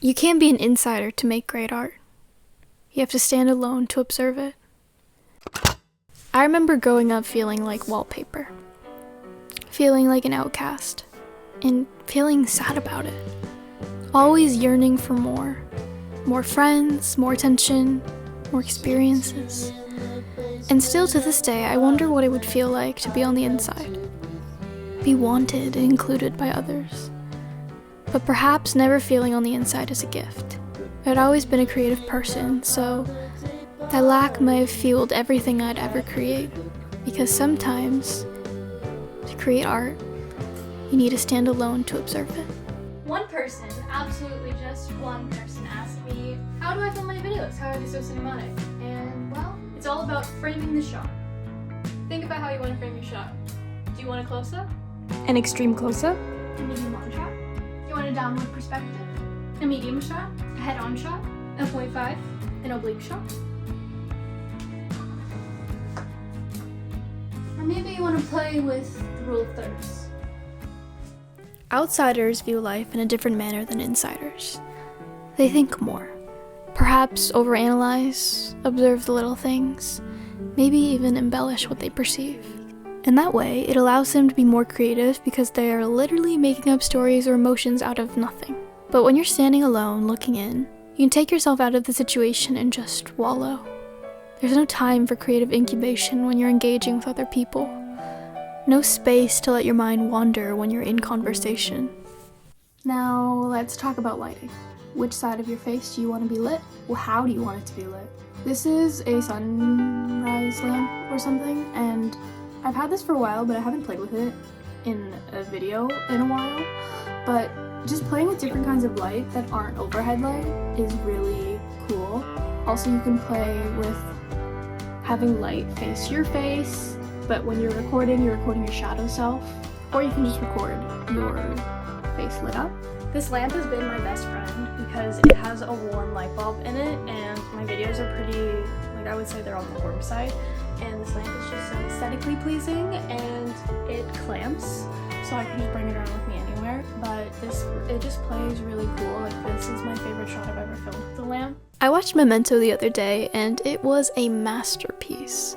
You can't be an insider to make great art. You have to stand alone to observe it. I remember growing up feeling like wallpaper, feeling like an outcast, and feeling sad about it. Always yearning for more. More friends, more attention, more experiences. And still to this day, I wonder what it would feel like to be on the inside. Be wanted and included by others. But perhaps never feeling on the inside is a gift. I'd always been a creative person, so that lack may have fueled everything I'd ever create. Because sometimes, to create art, you need to stand alone to observe it. One person, absolutely just one person, asked me, how do I film my videos? How are they so cinematic? And well, it's all about framing the shot. Think about how you want to frame your shot. Do you want a close-up? An extreme close-up? A medium-on shot? You want a downward perspective? A medium shot? A head-on shot? A 0.5? An oblique shot? Or maybe you want to play with the rule of thirds. Outsiders view life in a different manner than insiders. They think more. Perhaps overanalyze, observe the little things, maybe even embellish what they perceive. In that way, it allows them to be more creative because they are literally making up stories or emotions out of nothing. But when you're standing alone, looking in, you can take yourself out of the situation and just wallow. There's no time for creative incubation when you're engaging with other people. No space to let your mind wander when you're in conversation. Now, let's talk about lighting. Which side of your face do you want to be lit? Well, how do you want it to be lit? This is a sunrise lamp or something, and I've had this for a while, but I haven't played with it in a video in a while. But just playing with different kinds of light that aren't overhead light is really cool. Also, you can play with having light face your face, but when you're recording your shadow self, or you can just record your face lit up. This lamp has been my best friend because it has a warm light bulb in it, and my videos are pretty, like I would say they're on the warm side, and this lamp is just so aesthetically pleasing, and it clamps, so I can just bring it around with me anywhere. But it just plays really cool. Like, this is my favorite shot I've ever filmed with the lamp. I watched Memento the other day, and it was a masterpiece.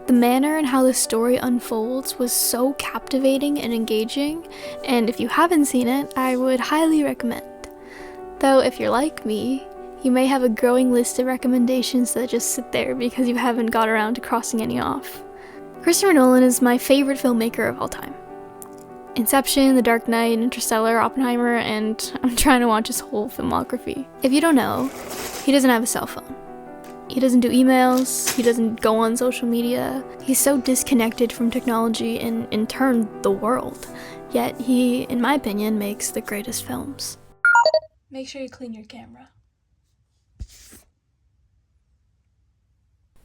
The manner and how the story unfolds was so captivating and engaging, and if you haven't seen it, I would highly recommend. Though if you're like me, you may have a growing list of recommendations that just sit there because you haven't got around to crossing any off. Christopher Nolan is my favorite filmmaker of all time. Inception, The Dark Knight, Interstellar, Oppenheimer, and I'm trying to watch his whole filmography. If you don't know, he doesn't have a cell phone. He doesn't do emails, he doesn't go on social media. He's so disconnected from technology and, in turn, the world. Yet he, in my opinion, makes the greatest films. Make sure you clean your camera.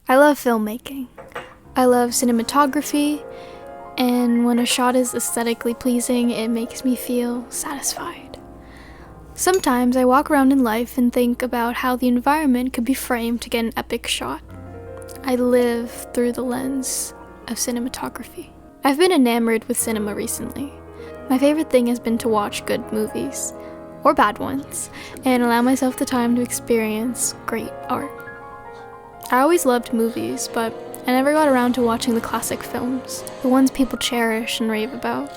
I love filmmaking. I love cinematography, and when a shot is aesthetically pleasing, it makes me feel satisfied. Sometimes I walk around in life and think about how the environment could be framed to get an epic shot. I live through the lens of cinematography. I've been enamored with cinema recently. My favorite thing has been to watch good movies, or bad ones, and allow myself the time to experience great art. I always loved movies, but I never got around to watching the classic films, the ones people cherish and rave about.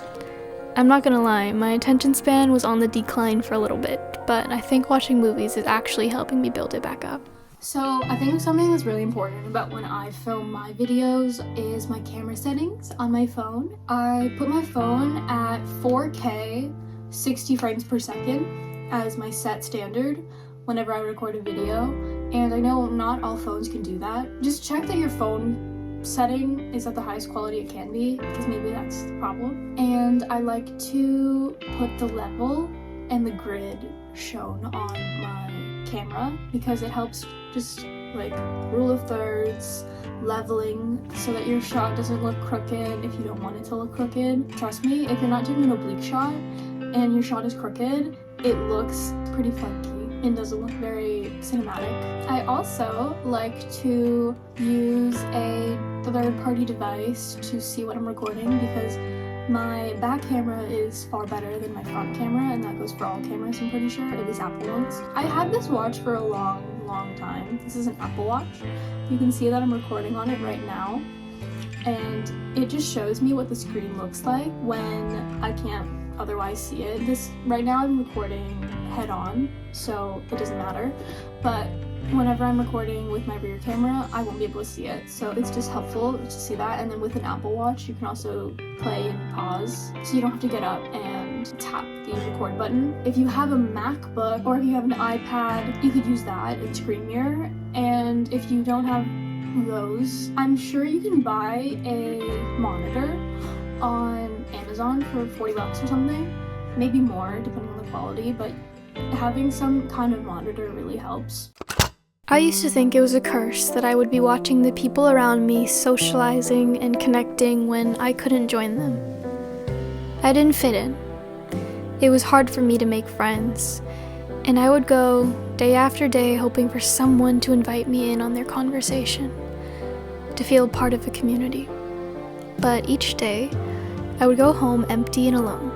I'm not gonna lie, my attention span was on the decline for a little bit, but I think watching movies is actually helping me build it back up. So I think something that's really important about when I film my videos is my camera settings on my phone. I put my phone at 4K 60 frames per second as my set standard whenever I record a video, and I know not all phones can do that. Just check that your phone setting is at the highest quality it can be, because maybe that's the problem. And I like to put the level and the grid shown on my camera because it helps just like rule of thirds, leveling, so that your shot doesn't look crooked if you don't want it to look crooked. Trust me, if you're not doing an oblique shot and your shot is crooked, it looks pretty funky and doesn't look very cinematic. I also like to use a third-party device to see what I'm recording because My back camera is far better than my front camera, and that goes for all cameras, I'm pretty sure, at least Apple ones. I had this watch for a long time. This is an Apple Watch. You can see that I'm recording on it right now, and it just shows me what the screen looks like when I can't otherwise see it. Right now I'm recording head on, so it doesn't matter, but whenever I'm recording with my rear camera, I won't be able to see it, so it's just helpful to see that. And then with an Apple Watch, you can also play and pause, so you don't have to get up and tap the record button. If you have a MacBook or if you have an iPad, you could use that in screen mirror. And if you don't have those, I'm sure you can buy a monitor on Amazon for 40 bucks or something, maybe more depending on the quality, but having some kind of monitor really helps. I used to think it was a curse that I would be watching the people around me socializing and connecting when I couldn't join them. I didn't fit in. It was hard for me to make friends, and I would go day after day hoping for someone to invite me in on their conversation, to feel part of a community. But each day, I would go home empty and alone,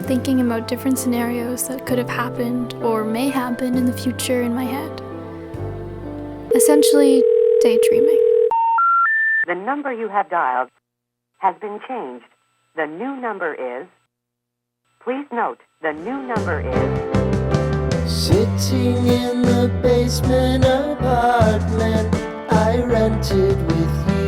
thinking about different scenarios that could have happened or may happen in the future in my head. Essentially, daydreaming. The number you have dialed has been changed. The new number is... Please note, the new number is... Sitting in the basement apartment I rented with you.